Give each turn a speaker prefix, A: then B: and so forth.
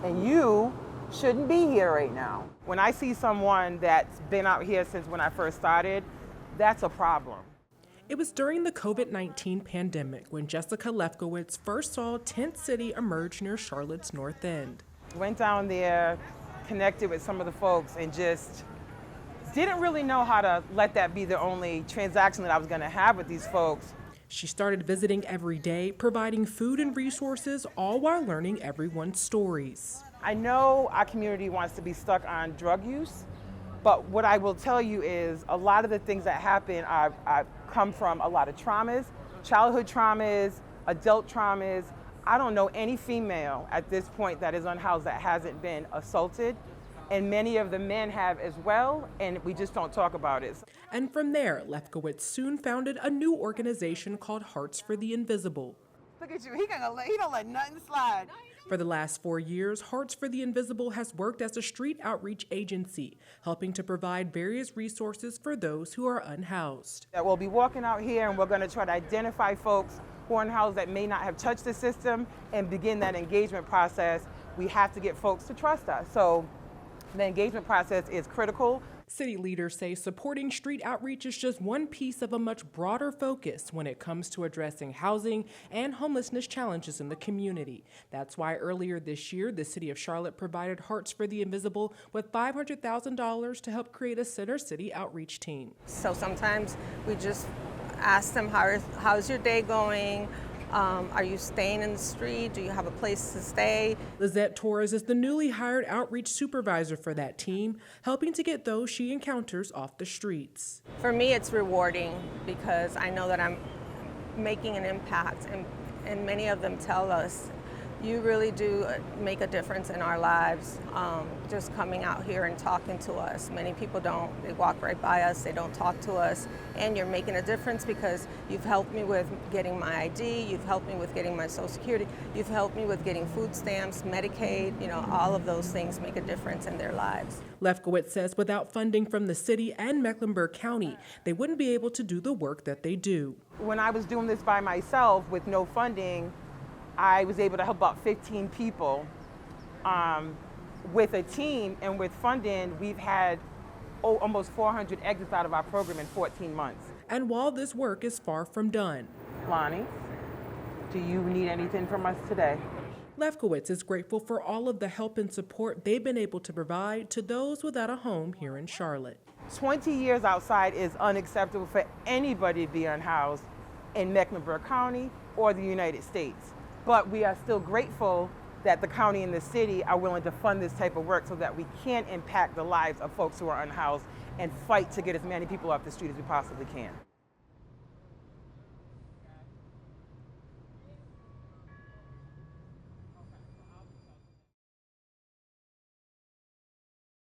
A: and you shouldn't be here right now. When I see someone that's been out here since when I first started, that's a problem.
B: It was during the COVID-19 pandemic when Jessica Lefkowitz first saw Tent City emerge near Charlotte's North End.
A: Went down there, connected with some of the folks, and just didn't really know how to let that be the only transaction that I was going to have with these folks.
B: She started visiting every day, providing food and resources, all while learning everyone's stories.
A: I know our community wants to be stuck on drug use, but what I will tell you is a lot of the things that happen are come from a lot of traumas, childhood traumas, adult traumas. I don't know any female at this point that is unhoused that hasn't been assaulted, and many of the men have as well, and we just don't talk about it.
B: And from there, Lefkowitz soon founded a new organization called Hearts for the Invisible.
A: Look at you, he don't let nothing slide.
B: For the last 4 years, Hearts for the Invisible has worked as a street outreach agency, helping to provide various resources for those who are unhoused.
A: We'll be walking out here and we're going to try to identify folks who are unhoused that may not have touched the system and begin that engagement process. We have to get folks to trust us. So the engagement process is critical.
B: City leaders say supporting street outreach is just one piece of a much broader focus when it comes to addressing housing and homelessness challenges in the community. That's why earlier this year, the City of Charlotte provided Hearts for the Invisible with $500,000 to help create a center city outreach team.
C: So sometimes we just ask them, how's your day going? Are you staying in the street? Do you have a place to stay?
B: Lizette Torres is the newly hired outreach supervisor for that team, helping to get those she encounters off the streets.
C: For me, it's rewarding because I know that I'm making an impact, and many of them tell us, you really do make a difference in our lives, just coming out here and talking to us. Many people don't. They walk right by us, they don't talk to us, and you're making a difference because you've helped me with getting my ID, you've helped me with getting my Social Security, you've helped me with getting food stamps, Medicaid, all of those things make a difference in their lives.
B: Lefkowitz says without funding from the city and Mecklenburg County, they wouldn't be able to do the work that they do.
A: When I was doing this by myself with no funding, I was able to help about 15 people. With a team and with funding, we've had almost 400 exits out of our program in 14 months.
B: And while this work is far from done,
A: Lonnie, do you need anything from us today?
B: Lefkowitz is grateful for all of the help and support they've been able to provide to those without a home here in Charlotte.
A: 20 years outside is unacceptable for anybody to be unhoused in Mecklenburg County or the United States. But we are still grateful that the county and the city are willing to fund this type of work so that we can impact the lives of folks who are unhoused and fight to get as many people off the street as we possibly can.